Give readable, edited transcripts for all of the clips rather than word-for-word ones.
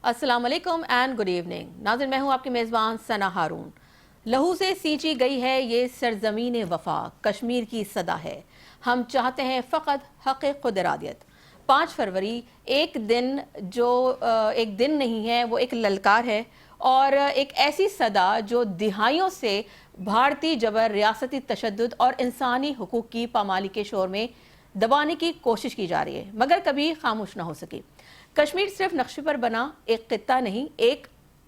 अस्सलाम वालेकुम and good evening. नाज़रीन, मैं हूं आपकी मेज़बान सना हारून। लहू से सींची गई है ये सरजमीन वफा, कश्मीर की सदा है। हम चाहते हैं फ़कत हक़ खुद इरादियत। 5 फरवरी एक दिन जो एक दिन नहीं है, वो एक ललकार है और एक ऐसी सदा जो दिहाइयों से भारतीय जबर, रियासती तशद्दुद और इंसानी हुकूक की पामाली के शोर में दबाने की कोशिश की जा रही है, मगर कभी खामोश ना हो सकी। कश्मीर सिर्फ नक्शे पर बना एक खित्ता नहीं, एक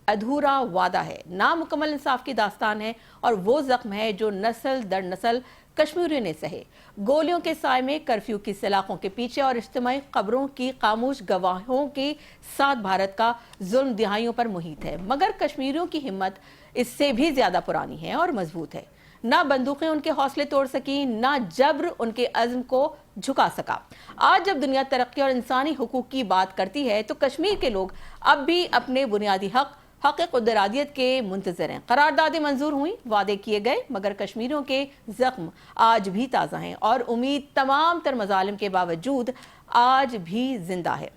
अधूरा वादा है, नामुकम्मल इंसाफ की दास्तान है और वो जख्म है जो नस्ल दर नस्ल कश्मीरियों ने सहे। गोलियों के साय में, कर्फ्यू की सलाखों के पीछे और इज्तिमाई खबरों की खामोश गवाहों के साथ भारत का जुल्म दिहाइयों पर मुहित है। मगर कश्मीरियों की हिम्मत इससे भी ज्यादा पुरानी है और मजबूत है। ना बंदूकें उनके हौसले तोड़ सकी, ना जब्र उनके अज़्म को झुका सका। आज जब दुनिया तरक्की और इंसानी हुकूक की बात करती है तो कश्मीर के लोग अब भी अपने बुनियादी हक खुद इरादियत के मुंतज़र हैं। करारदादें मंजूर हुई, वादे किए गए, मगर कश्मीरियों के जख्म आज भी ताज़ा हैं और उम्मीद तमाम तर मजालिम के बावजूद आज भी जिंदा है।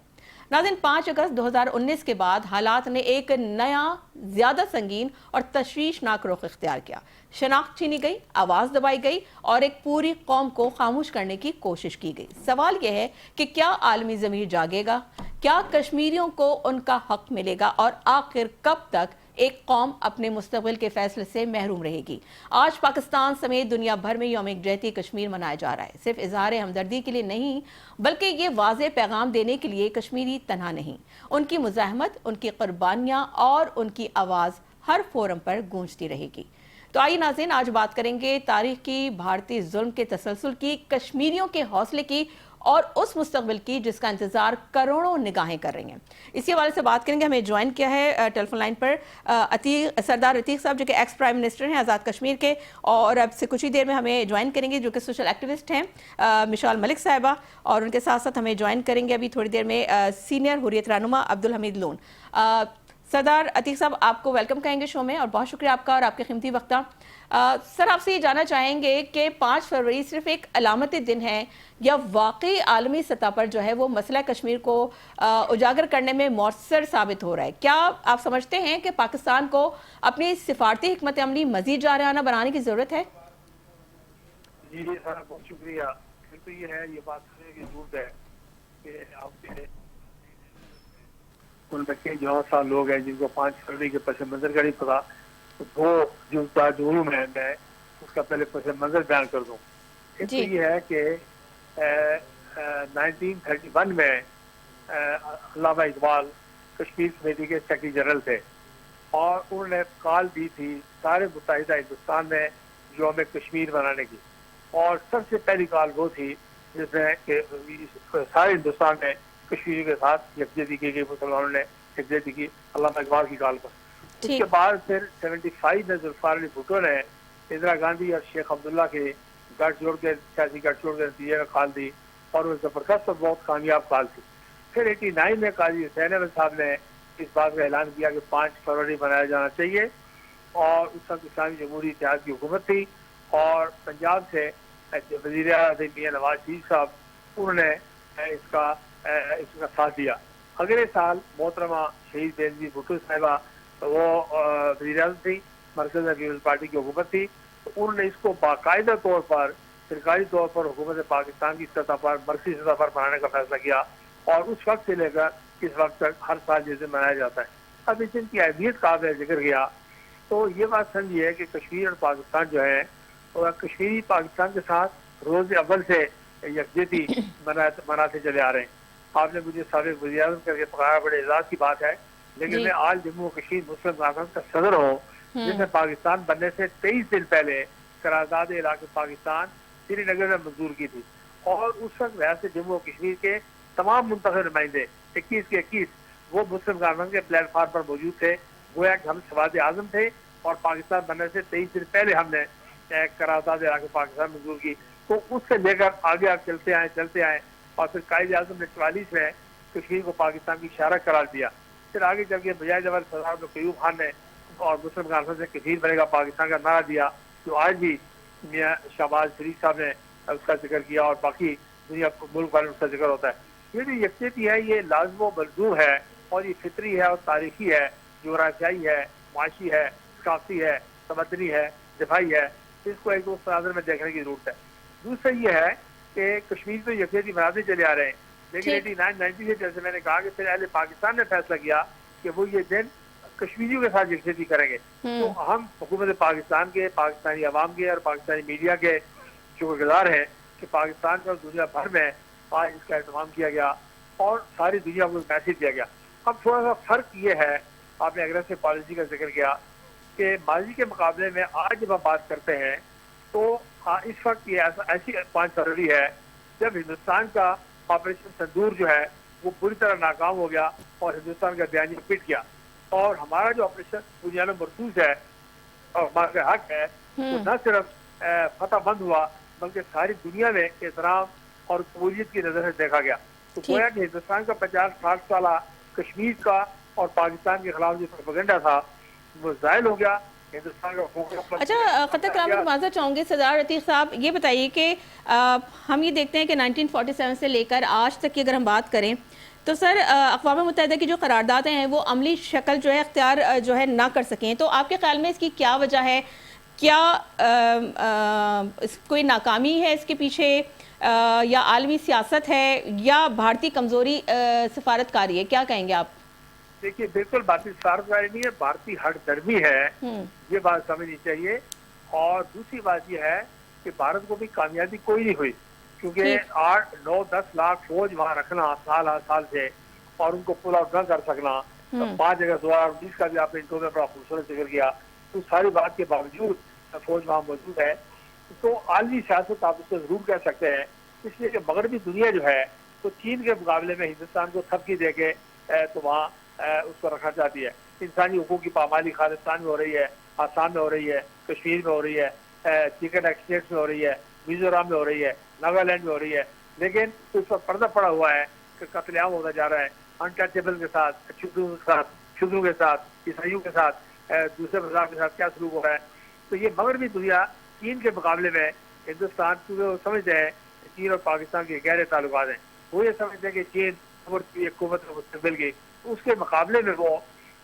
नाज़रीन, 5 अगस्त 2019 के बाद हालात ने एक नया, ज्यादा संगीन और तशवीशनाक रुख इख्तियार किया। शनाख्त छीनी गई, आवाज दबाई गई और एक पूरी कौम को खामोश करने की कोशिश की गई। सवाल यह है कि क्या आलमी ज़मीर जागेगा? क्या कश्मीरियों को उनका हक मिलेगा? और आखिर कब तक एक कौम अपने मुस्तक़बिल के फैसले से महरूम रहेगी? आज पाकिस्तान समेत दुनिया भर में यौम यकजहती कश्मीर मनाया जा रहा है, सिर्फ इजहार हमदर्दी के लिए नहीं, बल्कि ये वाज़ेह पैगाम देने के लिए कश्मीरी तन्हा नहीं। उनकी मुज़ाहमत, उनकी कुर्बानियाँ और उनकी आवाज़ हर फोरम पर गूंजती रहेगी। तो आइए नाज़रीन, आज बात करेंगे तारीख की, भारतीय जुल्म के तसलसल की, कश्मीरियों के हौसले की और उस मुस्तकबिल की जिसका इंतजार करोड़ों निगाहें कर रही हैं। इसी हवाले से बात करेंगे। हमें ज्वाइन किया है टेलीफोन लाइन पर सरदार अतीक साहब, जो कि एक्स प्राइम मिनिस्टर हैं आज़ाद कश्मीर के, और अब से कुछ ही देर में हमें ज्वाइन करेंगे जो कि सोशल एक्टिविस्ट हैं मिशाल मलिक साहिबा, और उनके साथ साथ हमें ज्वाइन करेंगे अभी थोड़ी देर में सीनियर हुर्रियत रहनुमा अब्दुल हमीद लोन। सरदार अतीक साहब, आपको वेलकम कहेंगे शो में और बहुत शुक्रिया आपका और आपके कीमती वक्त का। सर, आपसे ये जानना चाहेंगे कि 5 फरवरी सिर्फ एक अलामती दिन है या वाकई आलमी सतह पर जो है वो मसला कश्मीर को उजागर करने में मौसर साबित हो रहा है? क्या आप समझते हैं कि पाकिस्तान को अपनी सिफारती हिकमत अमली मजीद जारहाना बनाने की जरूरत है? जी सर, बहुत शुक्रिया। फिर तो ये है, ये बात करने की जरूरत है कि आपके उनमें कई जवान साल लोग हैं जिनको 5 फरवरी के पस मंजर का नहीं पता। तो वो जो जुर्म है, मैं उसका पहले पस मंजर बयान कर दूँ। एक तो ये है कि 1931 में अल्लामा इकबाल कश्मीर कमेटी के सेक्रेटरी जनरल थे और उन्होंने कॉल दी थी सारे मुत्तहिदा हिंदुस्तान में यौम कश्मीर मनाने की, और सबसे पहली कॉल वो थी जिसमें कि सारे हिंदुस्तान में कश्मीर के साथ यकजहती की गई, मुसलमानों ने यकजहती की अल्लामा इकबाल की कॉल पर। उसके बाद फिर 75 में जुल्फिकार अली भुट्टो ने इंदिरा गांधी और शेख अब्दुल्ला के गठजोड़ के सियासी गठजोड़ के नतीजे में कॉल दी और वो जबरदस्त और बहुत कामयाब कॉल थी। फिर 89 में काजी हुसैन अहमद साहब ने इस बात का ऐलान किया कि 5 फरवरी मनाया जाना चाहिए, और उस वक्त इस्लामी जमहूरी इत्तेहाद की हुकूमत थी और पंजाब से वज़ीर आज़म मियां नवाज शरीफ साहब, उन्होंने इसका साथ दिया। अगले साल मोहतरमा शहीद बेनज़ीर भुट्टो साहिबा, वो वज़ीर आज़म थी, मरकज़ में पीपल्स पार्टी की हुकूमत थी, तो उन्होंने इसको बाकायदा तौर पर सरकारी तौर पर हुकूमत पाकिस्तान की सतह पर, मरकज़ी सतह पर मनाने का फैसला किया, और उस वक्त से लेकर इस वक्त तक हर साल जैसे मनाया जाता है। अब इस दिन की अहमियत का आपने जिक्र किया, तो ये बात समझिए कि कश्मीर और पाकिस्तान जो है, और कश्मीरी पाकिस्तान के साथ रोज अव्वल से यकजहती मनाते चले आ रहे हैं। आपने मुझे साबिक़ वज़ीर आज़म करके पकाया, बड़े एजाज की बात है, लेकिन मैं आज जम्मू कश्मीर मुस्लिम कांफ्रेंस का सदर हूँ, जिसने पाकिस्तान बनने से 23 दिन पहले करारदाद इलाके पाकिस्तान श्रीनगर में मंजूर की थी, और उस वक्त वैसे जम्मू कश्मीर के तमाम मुंतखब नुमाइंदे 21 के 21 वो मुस्लिम कांफ्रेंस के प्लेटफार्म पर मौजूद थे। गोया कि हम सवाद आजम थे और पाकिस्तान बनने से 23 दिन पहले हमने करारदाद इलाके पाकिस्तान मंजूर की। तो उससे लेकर आगे चलते आए और फिर कायद आजम ने 44 में कश्मीर को पाकिस्तान की इशारा करार दिया। फिर आगे चल के बजाय जबर सरदार क्यूब खान ने और मुस्लिम कॉन्फ्रेंस से कश्मीर बनेगा पाकिस्तान का नारा दिया, जो आज भी मियां शहबाज शरीफ साहब ने उसका जिक्र किया और बाकी दुनिया मुल्क वाले उसका जिक्र होता है। ये जो यकजहती है, ये लाज़िम व मलज़ूम है और ये फितरी है और तारीखी है, जोग्राफियाई है, माशी है, सकाफती है, समंदरी है, दिफाई है। इसको एक उस तनाजर में देखने की जरूरत है। दूसरा ये है कि कश्मीर तो यकजहती बनाते चले आ रहे हैं, लेकिन 89-90 से जैसे मैंने कहा कि फिर अहले पाकिस्तान ने फैसला किया कि वो ये दिन कश्मीरियों के साथ यकजहती करेंगे। तो हम हुकूमत पाकिस्तान के, पाकिस्तानी अवाम के और पाकिस्तानी मीडिया के शुक्रगुजार हैं कि पाकिस्तान और दुनिया भर में आज इसका एहतमाम किया गया और सारी दुनिया को मैसेज दिया गया। अब थोड़ा सा फर्क ये है, आपने अग्रेसिव पॉलिसी का जिक्र किया कि माजी के मुकाबले में आज जब हम बात करते हैं तो इस वक्त ये ऐसी 5 फरवरी है जब हिंदुस्तान का ऑपरेशन संदूर जो है वो पूरी तरह नाकाम हो गया और हिंदुस्तान का बयानी पिट गया, और हमारा जो ऑपरेशन दुनिया में मरसूस है और हमारा हक है वो न सिर्फ फतह बंद हुआ बल्कि सारी दुनिया में एहतराम और कबूलियत की नजर से देखा गया। तो गोया कि हिंदुस्तान का 50-60 साल कश्मीर का और पाकिस्तान के खिलाफ जो प्रोपेगेंडा था वो जायल हो गया। हिंदुस्तान का अच्छा, खतर करामत माजर चाहूँगी सरदार अतीक साहब, ये बताइए कि हम ये देखते हैं कि 1947 से लेकर आज तक की अगर हम बात करें तो सर अक़वाम मुत्तहिदा की जो करारदादें हैं वो अमली शक्ल जो है अख्तियार जो है ना कर सकें, तो आपके ख्याल में इसकी क्या वजह है? क्या कोई नाकामी है इसके पीछे, या आलमी सियासत है, या भारतीय कमज़ोरी सफारतकारी है? क्या कहेंगे आप? देखिए, बिल्कुल भारतीय सफारतकारी नहीं है, भारतीय हठधर्मी है, ये बात समझनी चाहिए। और दूसरी बात यह है कि भारत को भी कामयाबी कोई नहीं हुई, क्योंकि 8-9-10 लाख फौज वहाँ रखना साल हर साल से और उनको पुल आउट न कर सकना, 5 अगस्त 2019 का भी आपने इंटरव्यू में बड़ा खूबसूरत जिक्र किया, तो सारी बात के बावजूद फौज वहाँ मौजूद है। तो आलमी सियासत आप उसको जरूर कह सकते हैं, इसलिए कि मगरबी दुनिया जो है तो चीन के मुकाबले में हिंदुस्तान को थपकी दे के तो वहाँ उसको रखना चाहती है। इंसानी हुकूक की पामाली खालिस्तान में हो रही है, आसाम में हो रही है, कश्मीर में हो रही है, चिकन एक्सटेट्स में हो रही है, मिजोरम में हो रही है, नागालैंड में हो रही है, लेकिन उस पर पर्दा पड़ा हुआ है कि कत्लेआम होता जा रहा है अनटचेबल के साथ, शुद्रों के साथ, ईसाइयों के साथ, दूसरे मज़ाब के साथ क्या सलूक हो रहा है। तो ये मगरबी दुनिया चीन के मुकाबले में हिंदुस्तान, क्योंकि वो समझते हैं चीन और पाकिस्तान के गहरे ताल्लुकात हैं, वो ये समझते हैं कि चीन एक कुव्वत मुस्तक़बिल की, उसके मुकाबले में वो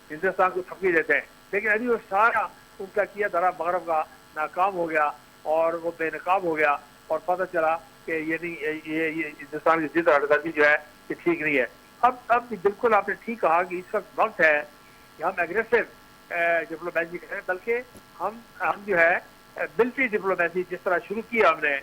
हिंदुस्तान को थपकी देते हैं। लेकिन अभी वो सारा उनका किया धरा मगरब का नाकाम हो गया और वो बेनकाब हो गया और पता चला कि ये नहीं, ये हिंदुस्तान की जिद हटदर्मी जो है ये ठीक नहीं है। अब बिल्कुल आपने ठीक कहा कि इस वक्त है कि हम एग्रेसिव डिप्लोमेसी करें, बल्कि हम जो है मिलिट्री डिप्लोमेसी जिस तरह शुरू की हमने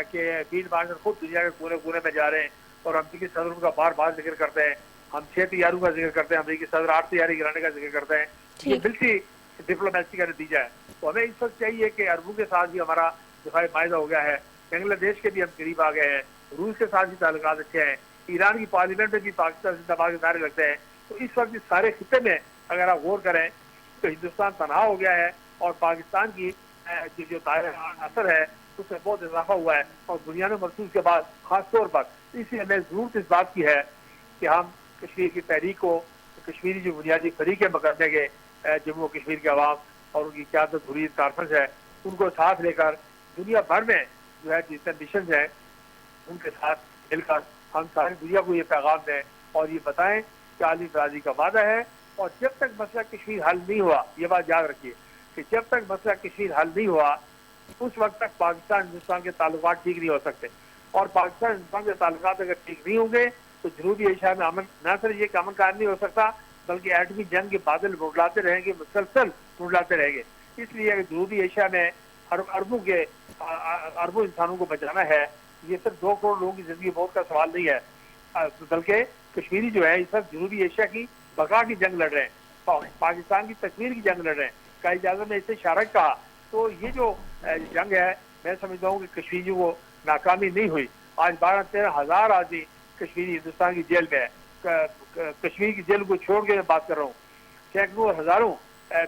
कि फील्ड मार्शल खुद दुनिया के कोने कोने में जा रहे हैं और अमरीकी सदर उनका बार बार जिक्र करते हैं, हम 6 तैयारों का जिक्र करते हैं, अमरीकी सदर 8 तैयारी गिराने का जिक्र करते हैं, ये मिलिट्री डिप्लोमेसी का नतीजा है। तो हमें इस वक्त चाहिए कि अरबों के साथ भी हमारा दिफाई मायदा हो गया है, बांग्लादेश के भी हम करीब आ गए हैं, रूस के साथ भी ताल्लुकात अच्छे हैं, ईरान की पार्लियामेंट में भी पाकिस्तान जिंदाबाद के नारे लगते हैं। तो इस वक्त इस सारे खिते में अगर आप गौर करें तो हिंदुस्तान तनहा हो गया है और पाकिस्तान की जो दायरा असर है उसमें बहुत इजाफा हुआ है और दुनिया में मरसूस के बाद खास तौर पर। इसलिए हमें जरूरत इस बात की है कि हम कश्मीर की तहरीक को, कश्मीरी जो बुनियादी फरीक़ मुकदमे के जम्मू कश्मीर के अवाम और उनकी क़यादत हुर्रियत कारफर्ज है, उनको साथ लेकर दुनिया भर में जो है जितने मिशन हैं उनके साथ मिलकर हम सारी दुनिया को ये पैगाम दें और ये बताएं कि आलमी बरादरी का वादा है। और जब तक मसला कश्मीर हल नहीं हुआ, ये बात याद रखिए कि जब तक मसला कश्मीर हल नहीं हुआ उस वक्त तक पाकिस्तान हिंदुस्तान के ताल्लुकात ठीक नहीं हो सकते, और पाकिस्तान हिंदुस्तान के ताल्लुकात अगर ठीक नहीं होंगे तो जनूबी एशिया में अमन, न सिर्फ ये अमन कायम नहीं हो सकता बल्कि एटमी जंग के बादल मुंडलाते रहेंगे, मुसलसल मुंडलाते रहेंगे। इसलिए अगर जनूबी एशिया में अरबों इंसानों को बचाना है, ये सिर्फ 2 करोड़ लोगों की जिंदगी मौत का सवाल नहीं है, बल्कि कश्मीरी जो है इस वक्त जनूबी एशिया की बका की जंग लड़ रहे हैं, पाकिस्तान की तकमीर की जंग लड़ रहे हैं। कायद आज़म ने इससे इशारा कहा। तो ये जो जंग है मैं समझता हूँ कि कश्मीरियों को नाकामी नहीं हुई। आज 12-13 हज़ार आदमी कश्मीरी हिंदुस्तान की जेल में है, कश्मीर की जेल को छोड़ के मैं बात कर रहा हूँ, सैकड़ों और हज़ारों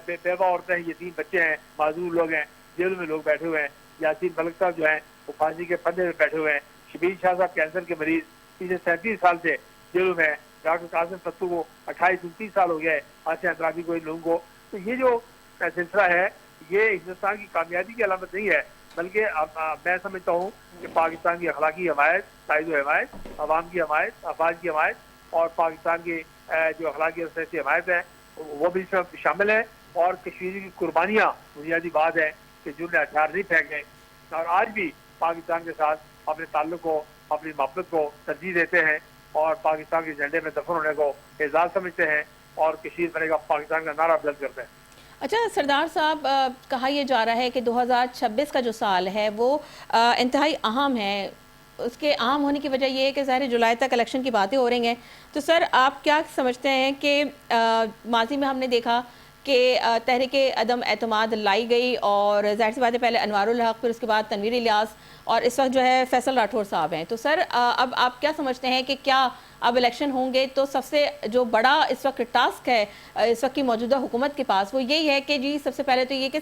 बेवा औरतें हैं, यतीम बच्चे हैं, माजूर लोग हैं, जेलों में लोग बैठे हुए हैं। यासीन मलिक साहब जो हैं वो फांसी के फंदे में बैठे हुए हैं, शबीर शाह साहब कैंसर के मरीज पिछले 37 साल से जेलों में, डॉक्टर कासिम फत्तू को 28-29 साल हो गया है, आसिया अंतराबी को, इन लोगों को। तो ये जो सिलसिला है ये हिंदुस्तान की कामयाबी की अलामत नहीं है, बल्कि मैं समझता हूँ कि पाकिस्तान की अखलाकी हमायत, कायदो हमायत, अवाम की हमायत, अफवाज की हमायत और पाकिस्तान के जो अखलाकी और सियासी हमायत है वो भी इसमें शामिल है। और कश्मीरी की कुर्बानियाँ बुनियादी बात है कि जिन्होंने हथियार नहीं फेंके और आज भी पाकिस्तान के साथ अपने ताल्लुक को, अपनी मोहब्बत को तरजीह देते हैं और पाकिस्तान के झंडे में दफन होने को एजाज समझते हैं और कश्मीर बनेगा पाकिस्तान का नारा बुलंद करते हैं। अच्छा सरदार साहब, कहा यह जा रहा है कि 2026 का जो साल है वो इंतहाई अहम है। उसके अहम होने की वजह यह है कि ज़ाहिर जुलाई तक इलेक्शन की बातें हो रही हैं। तो सर आप क्या समझते हैं कि माजी में हमने देखा कि तहरीक अदम एतमाद लाई गई और ज़ाहिर सी बात है पहले अनवारुल हक, फिर उसके बाद तनवीर इलियास और इस वक्त जो है फैसल राठौर साहब हैं। तो सर अब आप क्या समझते हैं कि क्या अब इलेक्शन होंगे तो सबसे जो बड़ा इस वक्त टास्क है इस वक्त की मौजूदा हुकूमत के पास वो यही है कि जी सबसे पहले तो ये कि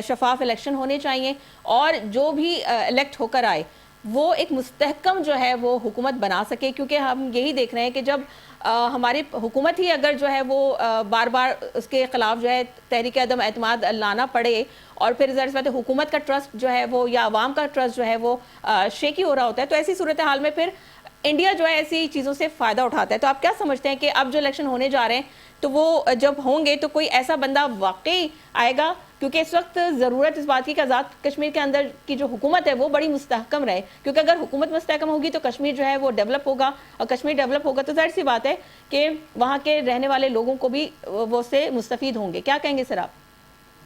शफाफ इलेक्शन होने चाहिए और जो भी इलेक्ट होकर आए वो एक मुस्तहकम जो है वो हुकूमत बना सके, क्योंकि हम यही देख रहे हैं कि जब हमारी हुकूमत ही अगर जो है वो बार बार उसके ख़िलाफ़ जो है तहरीक अदम एतमाद लाना पड़े और फिर ज़ाहिर सी बात है हुकूमत का ट्रस्ट जो है वो या आवाम का ट्रस्ट जो है वो शेकी हो रहा होता है, तो ऐसी सूरत हाल में फिर इंडिया जो है ऐसी चीज़ों से फ़ायदा उठाता है। तो आप क्या समझते हैं कि अब जो इलेक्शन होने जा रहे हैं तो वो जब होंगे तो कोई ऐसा बंदा वाकई आएगा, क्योंकि इस वक्त ज़रूरत इस बात की कि आज़ाद कश्मीर के अंदर की जो हुकूमत है वो बड़ी मुस्तहकम रहे, क्योंकि अगर हुकूमत मुस्तहकम होगी तो कश्मीर जो है वो डेवलप होगा और कश्मीर डेवलप होगा तो जाहिर सी बात है कि वहाँ के रहने वाले लोगों को भी वो से मुस्तफ़ीद होंगे। क्या कहेंगे सर आप?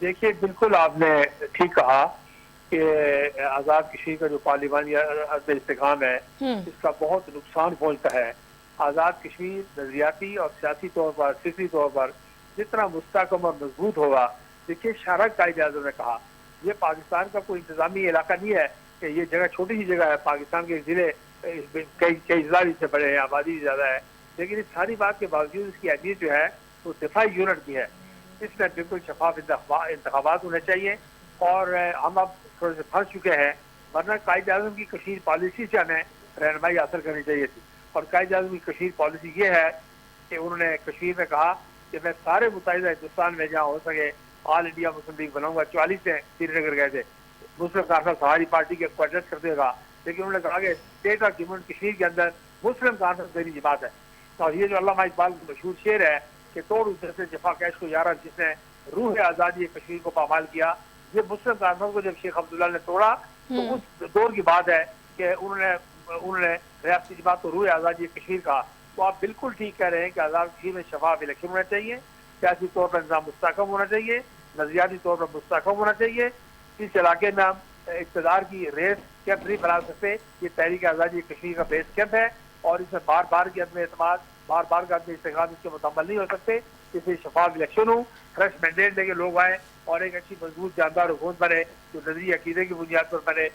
देखिए, बिल्कुल आपने ठीक कहा कि आज़ाद कश्मीर का जो पार्लिमानी इस्तेकाम है इसका बहुत नुकसान पहुंचता है। आज़ाद कश्मीर नजरियाती और सियासी तौर पर, फिक्री तौर पर जितना मुस्तहकम और मजबूत होगा, देखिए शारक कायद-ए-आज़म ने कहा ये पाकिस्तान का कोई इंतजामी इलाका नहीं है कि ये जगह छोटी सी जगह है, पाकिस्तान के ज़िले कई ज़िला इससे बड़े हैं, आबादी ज़्यादा है, लेकिन इस सारी बात के बावजूद इसकी अहमियत जो है वो दिफाई यूनिट की है। इसमें बिल्कुल शफाफ इंतखाबात होने चाहिए और हम अब थोड़े से फंस चुके हैं, वरना कायद-ए-आज़म की कश्मीर पॉलिसी से हमें रहनुमाई हासिल करनी चाहिए थी। और कायद-ए-आज़म की कश्मीर पॉलिसी ये है कि उन्होंने कश्मीर में कहा कि मैं सारे मुत्तहिदा हिंदुस्तान में जहाँ हो सके ऑल इंडिया मुस्लिम लीग बनाऊंगा। 44 से श्रीनगर गए थे, मुस्लिम कॉन्फ्रेंस सहारी पार्टी के क्वार्टर्स कर देगा, लेकिन उन्होंने कहा कि स्टेट ऑफ जम्मू कश्मीर के अंदर मुस्लिम कॉन्फ्रेंस मेरी जमात है। और ये जो अल्लामा इकबाल का मशहूर शेर है कि तोड़ उधर से जफा कैश को यारा, जिसने रूह आज़ादी कश्मीर को पामाल किया, ये मुस्लिम कॉन्फ्रेंस को जब शेख अब्दुल्ला ने तोड़ा तो उस दौर की बात है कि उन्होंने रियासती जमात को रूह आज़ादी कश्मीर कहा। तो आप बिल्कुल ठीक कह रहे हैं कि आज़ाद कश्मीर में शफाफ इलेक्शन होना चाहिए, सियासी तौर पर निज़ाम मुस्तहकम होना चाहिए, नजरियाती तौर पर मुस्तहकम होना चाहिए। इस इलाके में हम इक़्तिदार की रेस कैंप नहीं बना सकते, ये तहरीक आज़ादी कश्मीर का बेस कैंप है और इसमें बार बार की अदम एतमाद, बार बार का अदम इस्तेकाम इसके मुकम्मल नहीं हो सकते। इसलिए शफाफ इलेक्शन हो, फ्रेश मैंडेट लेके लोग आए और एक अच्छी मजबूत जानदार हुकूमत बने जो नजरी अकीदे की बुनियाद पर बने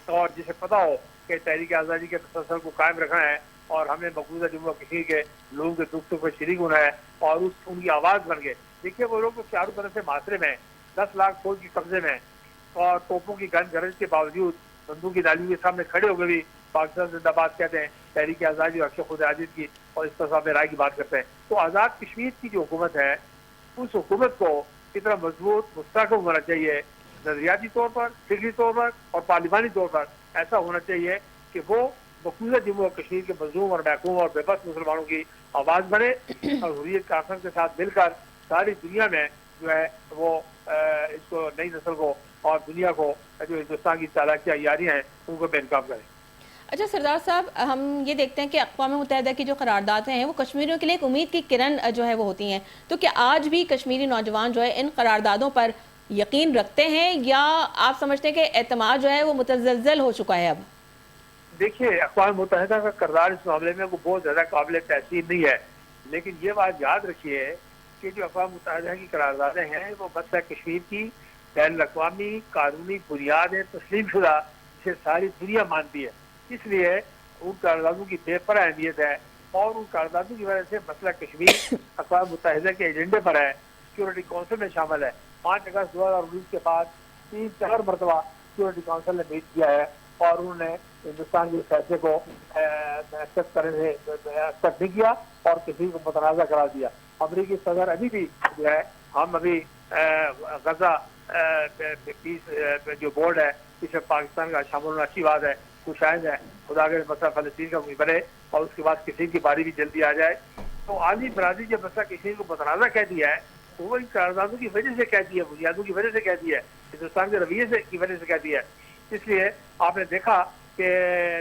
और जिसे पता हो कि तहरीक आज़ादी के तसलसल को कायम रखना है और हमें मकबूजा जम्मू कश्मीर के लोगों के दुख सुख में शरीक होना है और उनकी आवाज़ बन गए। देखिए, वो लोग तो चारों तरफ से मासरे में 10 लाख फौज की कब्जे में और तोपों की गन गरज के बावजूद बंदूक की नालियों के सामने खड़े होकर भी पाकिस्तान जिंदाबाद कहते हैं, तहरीक आज़ादी और अक्षय खुद आज़ाद की और इस तरह राय की बात करते हैं। तो आज़ाद कश्मीर की जो हुकूमत है उस हुकूमत को कितना मजबूत मुस्तहकम होना चाहिए, नजरियाती तौर पर, फिक्री तौर पर और पार्लिमानी तौर पर ऐसा होना चाहिए कि वो मकबूजा जम्मू और कश्मीर के मजलूम और महकूम और बेबस मुसलमानों की आवाज़ बने और हुर्रियत कॉन्फ्रेंस के साथ मिलकर सारी दुनिया में जो है वो इसको नई नस्ल को और दुनिया को जो हिंदुस्तान की चालाकियाँ यारियाँ हैं उनको बेनकाब करें। अच्छा सरदार साहब, हम ये देखते हैं कि अक़वाम मुत्तहिदा की जो करारदादें हैं वो कश्मीरियों के लिए एक उम्मीद की किरण जो है वो होती हैं, तो क्या आज भी कश्मीरी नौजवान जो है इन करारदादों पर यकीन रखते हैं या आप समझते हैं कि एतमाद जो है वो मुतज़्ज़ल हो चुका है? अब देखिए, अक़वाम मुत्तहिदा का किरदार इस मामले में वो बहुत ज़्यादा काबिल तहसीन नहीं है, लेकिन ये बात याद रखिए कि जो अक़वाम मुत्तहिदा की करारदादें हैं वो मसला कश्मीर की बैनुल-अक़वामी कानूनी बुनियाद है, तस्लीम शुदा, जिसे सारी दुनिया मानती है। इसलिए उन करारदादों की बेपरा अहमियत है और उन करारदादों की वजह से मसला कश्मीर अक़वाम मुत्तहिदा के एजेंडे पर है, सिक्योरिटी काउंसिल में शामिल है। 5 अगस्त 2019 के बाद 3-4 मरतबा सिक्योरिटी काउंसिल ने मीट किया है और उन्होंने हिंदुस्तान के फैसले को एक्सेप्ट नहीं किया और कश्मीर को मुतनाज़ा करार दिया। अमरीकी सदर अभी भी जो है, हम अभी गजा पीस जो बोर्ड है इसमें पाकिस्तान का शामिल होना अच्छी बात है, खुशाइंद है, खुदा के मसला फलस्तीन का कोई बने और उसके बाद किसी की बारी भी जल्दी आ जाए। तो आली बरादरी जब मसला कश्मीर को मुतनाज़ा कह दिया है तो वो इन करारदादों की वजह से कह दिया, बुनियादों की वजह से कह दिया है, हिंदुस्तान के रवैये से की वजह से कह दिया है। इसलिए आपने देखा कि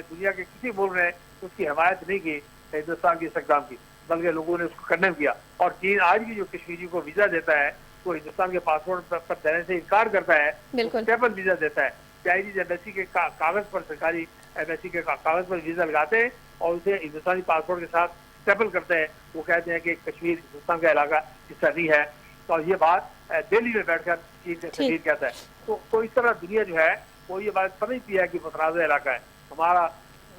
दुनिया के किसी मुल्क ने उसकी हिमायत नहीं की हिंदुस्तान के इस इक़दाम की, बल्कि लोगों ने उसको कंडेम किया। और चीन आज भी जो कश्मीरी को वीज़ा देता है वो हिंदुस्तान के पासपोर्ट पर देने से इनकार करता है, स्टेपल वीज़ा देता है। चाइनीज एम्बेसी के कागज़ पर, सरकारी एम्बेसी के कागज़ पर वीज़ा लगाते हैं और उसे हिंदुस्तानी पासपोर्ट के साथ स्टेपल करते हैं। वो कहते हैं कि कश्मीर हिंदुस्तान का इलाका हिस्सा नहीं है। तो ये बात दिल्ली में बैठकर चीन का सफीर कहता है। तो इस तरह दुनिया जो है वो ये बात समझती है कि मुतनाज़ा इलाका है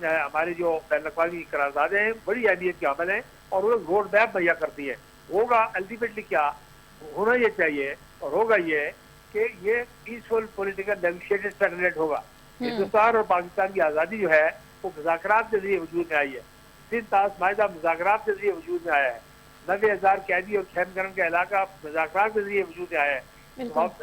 हमारी जो बैनुल-अक़वामी करारदादें हैं बड़ी अहमियत के अमल हैं और वो रोड मैप मुहैया करती है। होगा अल्टीमेटली क्या होना ये चाहिए और होगा ये कि ये पीसफुल पॉलिटिकल नेगोशिएटेड सेटलमेंट होगा। हिंदुस्तान और पाकिस्तान की आज़ादी जो है वो मुज़ाकरात के जरिए वजूद में आई है। सिंध ताश माहिदा मुज़ाकरात के जरिए वजूद में आया है। 90,000 कैदी और खैमगरन का इलाका मुज़ाकरात के जरिए वजूद में आया है।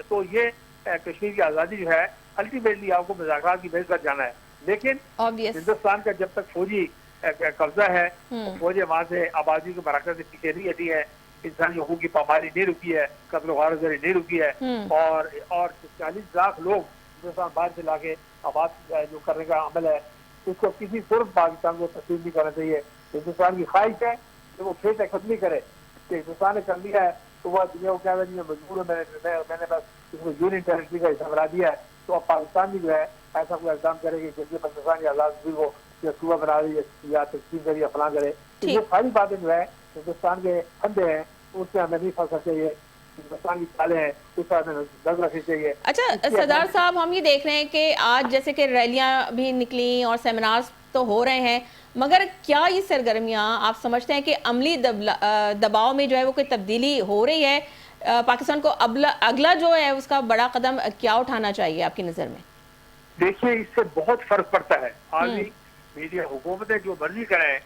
तो ये कश्मीर की आज़ादी जो है अल्टीमेटली आपको मुज़ाकरात की मेज़ पर जाना है। लेकिन हिंदुस्तान का जब तक फौजी कब्जा है, फौजें वहाँ से आबादी के मराकज़ से पीछे नहीं हटी है, इंसानी हकूक़ की पामारी नहीं रुकी है, कत्ल वारदारी नहीं रुकी है और 40 लाख लोग हिंदुस्तान बाहर से लाके आबाद जो करने का अमल है उसको किसी सूरत पाकिस्तान को तस्लीम नहीं करना चाहिए। हिंदुस्तान की ख्वाहिश है कि वो खेत खत्म करे कि हिंदुस्तान ने कर लिया है तो वह दुनिया को क्या मजबूर है, मैंने बस इसको यूनियन टेरिटरी का हिस्सा बना दिया है। तो अब पाकिस्तान भी जो है ऐसा कोई इक़दाम करेगी कि पाकिस्तान की आज़ादी को या सूबा बना रही या तस्लीम करे या फलां करे। तो ये सारी बातें जो है हिंदुस्तान के फंदे हैं उससे हमें नहीं फंसना चाहिए। हिंदुस्तान की चालें हैं उस पर हमें नजर रखनी चाहिए। अच्छा सरदार साहब, हम ये देख रहे हैं कि आज जैसे कि रैलियां भी निकली और सेमिनार्स तो हो रहे हैं, मगर क्या ये सरगर्मियां आप समझते हैं कि अमली दबाव में जो है वो कोई तब्दीली हो रही है? पाकिस्तान को अगला जो है उसका बड़ा कदम क्या उठाना चाहिए आपकी नज़र में? देखिए इससे बहुत फर्क पड़ता है। आज भी मीडिया हुकूमतें जो मर्जी करें,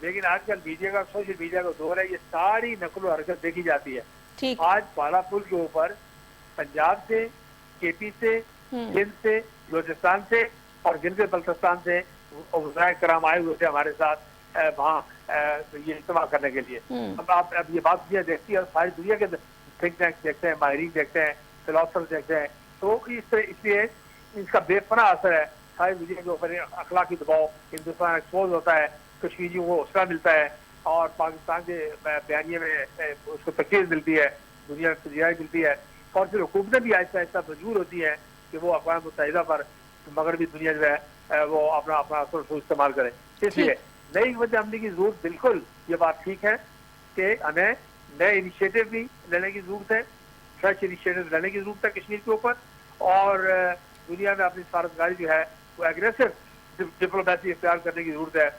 लेकिन आजकल मीडिया का सोशल मीडिया का दौर है, ये सारी नकल हरकत देखी जाती है। आज पाला पुल के ऊपर पंजाब से, केपी से, सिंध से, बलोचिस्तान से और गिलगित बल्तिस्तान से वज़राए कराम आए हुए थे हमारे साथ वहाँ ये इज्तिमा करने के लिए। अब ये बात दुनिया देखती है और सारी दुनिया के थिंक टैंक देखते हैं, माहिरीन देखते हैं, फिलोसफर देखते हैं। तो इसलिए इसका बेपनाह असर है सारी दुनिया के ऊपर। अखलाकी दबाव, हिंदुस्तान एक्सपोज होता है, कश्मीरियों को हौसला मिलता है और पाकिस्तान के बयानिए में उसको तकीद मिलती है, दुनिया में तजियाई मिलती है और फिर हुकूमतें भी आहिस्ता आहिस्ता मजबूर होती हैं कि वो अक़वाम मुत्तहिदा पर मगरबी दुनिया जो है वो अपना असर इस्तेमाल करें। इसलिए नई हिकमत अमली की जरूरत, बिल्कुल ये बात ठीक है कि हमें नए इनिशिएटिव भी लेने की जरूरत है, फ्रेश इनिशिएटिव लेने की जरूरत है कश्मीर के ऊपर और दुनिया में अपनी सफारतकारी जो है वो एग्रेसिव डिप्लोमेसी इख्तियार करने की जरूरत है।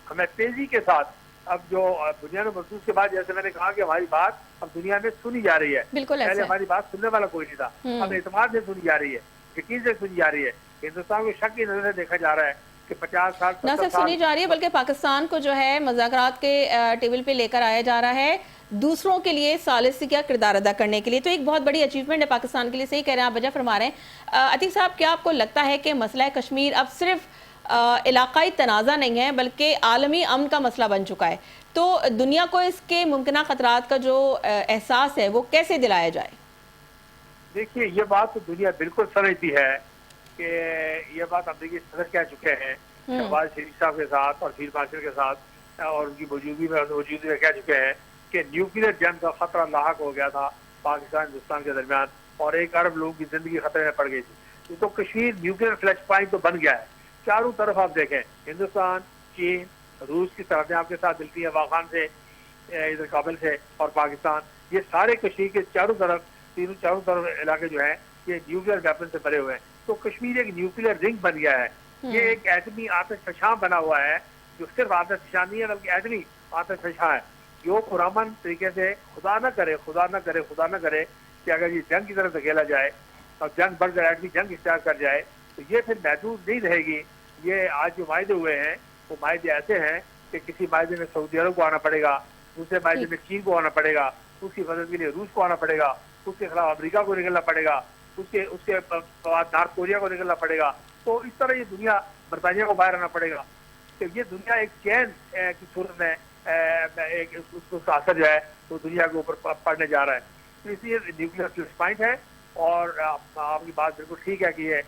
हमें तेजी के साथ अब जो दुनिया में महसूस के बाद, जैसे मैंने कहा कि हमारी बात अब दुनिया में सुनी जा रही है। पहले हमारी बात सुनने वाला कोई नहीं था, अब एतमाद से सुनी जा रही है, यकीन से सुनी जा रही है। हिंदुस्तान को शक की नजर से देखा जा रहा है कि 50 साल न सिर्फ सुनी जा रही है बल्कि पाकिस्तान को जो है मुज़ाकरात के टेबल पे लेकर आया जा रहा है दूसरों के लिए सालिसी का किरदार अदा करने के लिए। तो एक बहुत बड़ी अचीवमेंट है पाकिस्तान के लिए। सही कह रहे हैं आप, वजह फरमा रहे हैं। अतीक साहब, क्या आपको लगता है कि मसला कश्मीर अब सिर्फ इलाकाई तनाज़ा नहीं है बल्कि आलमी अमन का मसला बन चुका है? तो दुनिया को इसके मुमकिन खतरात का जो एहसास है वो कैसे दिलाया जाए? देखिए ये बात तो दुनिया बिल्कुल समझती है कि ये बात अमरीकी सदर कह चुके हैं शहबाज शरीफ साहब के साथ और फील्ड मार्शल के साथ और उनकी मौजूदगी में कह चुके हैं कि न्यूक्लियर जंग का खतरा लाहक हो गया था पाकिस्तान हिंदुस्तान के दरमियान और 1 अरब लोगों की जिंदगी खतरे में पड़ गई थी। तो कश्मीर न्यूक्लियर फ्लैश पॉइंट तो बन गया है। चारों तरफ आप देखें, हिंदुस्तान, चीन, रूस की सरहदें आपके साथ मिलती है वाखान से, इधर काबुल से और पाकिस्तान, ये सारे कश्मीर के चारों तरफ इलाके जो है ये न्यूक्लियर वेपन से भरे हुए हैं। तो कश्मीर एक न्यूक्लियर रिंग बन गया है। ये एक एटमी आतिशफशां बना हुआ है जो सिर्फ आतिशफशां नहीं है बल्कि एटमी आतिशफशां है जो पुरअमन तरीके से खुदा न करे कि अगर ये जंग की तरफ धकेला जाए और जंग बढ़ जाए, एटमी जंग इख्तियार कर जाए तो ये फिर महदूद नहीं रहेगी। ये आज जो मायदे हुए हैं वो मायदे ऐसे हैं कि किसी मायदे में सऊदी अरब को आना पड़ेगा, दूसरे मायदे में चीन को आना पड़ेगा, उसकी मदद के लिए रूस को आना पड़ेगा, उसके खिलाफ अमेरिका को निकलना पड़ेगा, उसके बाद नॉर्थ कोरिया को निकलना पड़ेगा। तो इस तरह ये दुनिया, बरतानिया को बाहर आना पड़ेगा। कि ये दुनिया एक चैन की सूरत में एक उसका असर जो है वो दुनिया के ऊपर पड़ने जा रहा है। तो इसलिए न्यूक्लियर प्लस पॉइंट है और आपकी बात बिल्कुल ठीक है कि ये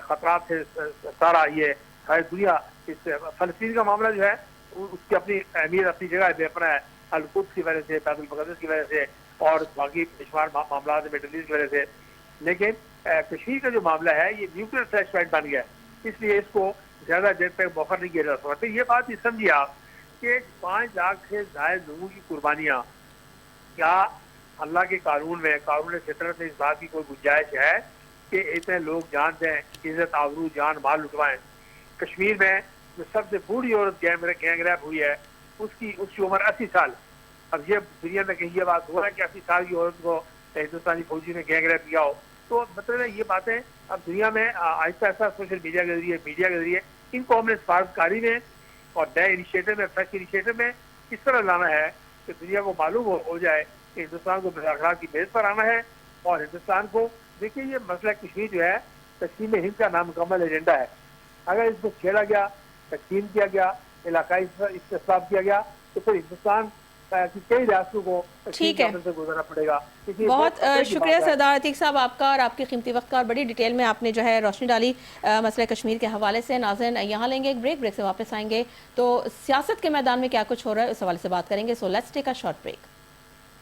खतरात से सारा ये सारी दुनिया इस फलस्तीन का मामला जो है उसकी अपनी अहमियत अपनी जगह बेपना है, अल-कुद्स की वजह से, बैतुल मुक़द्दस की वजह से और बाकी बेशुमार मामला मिडल ईस्ट की वजह से। लेकिन कश्मीर का जो मामला है ये न्यूक्लियर फ्लैश पॉइंट बन गया है, इसलिए इसको ज्यादा देर तक मौका नहीं किया जा सकता। तो ये बात भी समझिए आप कि 5 लाख से ज्यादा लोगों की कुर्बानियां, क्या अल्लाह के कानून में, कानून फितरत में इस बात की कोई गुंजाइश है कि इतने लोग जान दें, इज्जत आबरू जान माल लुटवाएं? कश्मीर में जो सबसे बूढ़ी औरत गैंग रैप हुई है उसकी उम्र 80 साल। अब ये दुनिया में कहीं ये बात हुआ है कि 80 साल की औरत को हिंदुस्तानी फौजी ने गैंग रैप किया हो? तो मतलब है ये बातें अब दुनिया में आहिस्ता आहिस्ता सोशल मीडिया के जरिए, मीडिया के जरिए इनको हमने सफारतकारी में और नए इनिशिएटिव में, फ्रेश इनिशिएटिव में किस तरह लाना है कि दुनिया को मालूम हो जाए कि हिंदुस्तान को मुज़ाकरात की मेज पर आना है। और हिंदुस्तान को देखिए, ये मसला कश्मीर जो है तक़सीम हिंद का नामुकम्मल एजेंडा है। अगर इसको छेड़ा गया, तक़सीम किया गया, इलाकाई इस्तेसाब किया गया तो फिर हिंदुस्तान की कई रियासतों को ठीक है से गुजरना पड़ेगा। बहुत शुक्रिया सरदार अतीक साहब आपका और आपके कीमती वक्त का, और बड़ी डिटेल में आपने जो है रोशनी डाली मसले कश्मीर के हवाले से। नाज़रीन, यहाँ लेंगे एक ब्रेक से वापस आएंगे तो सियासत के मैदान में क्या कुछ हो रहा है उस हवाले से बात करेंगे। So let's take a short break.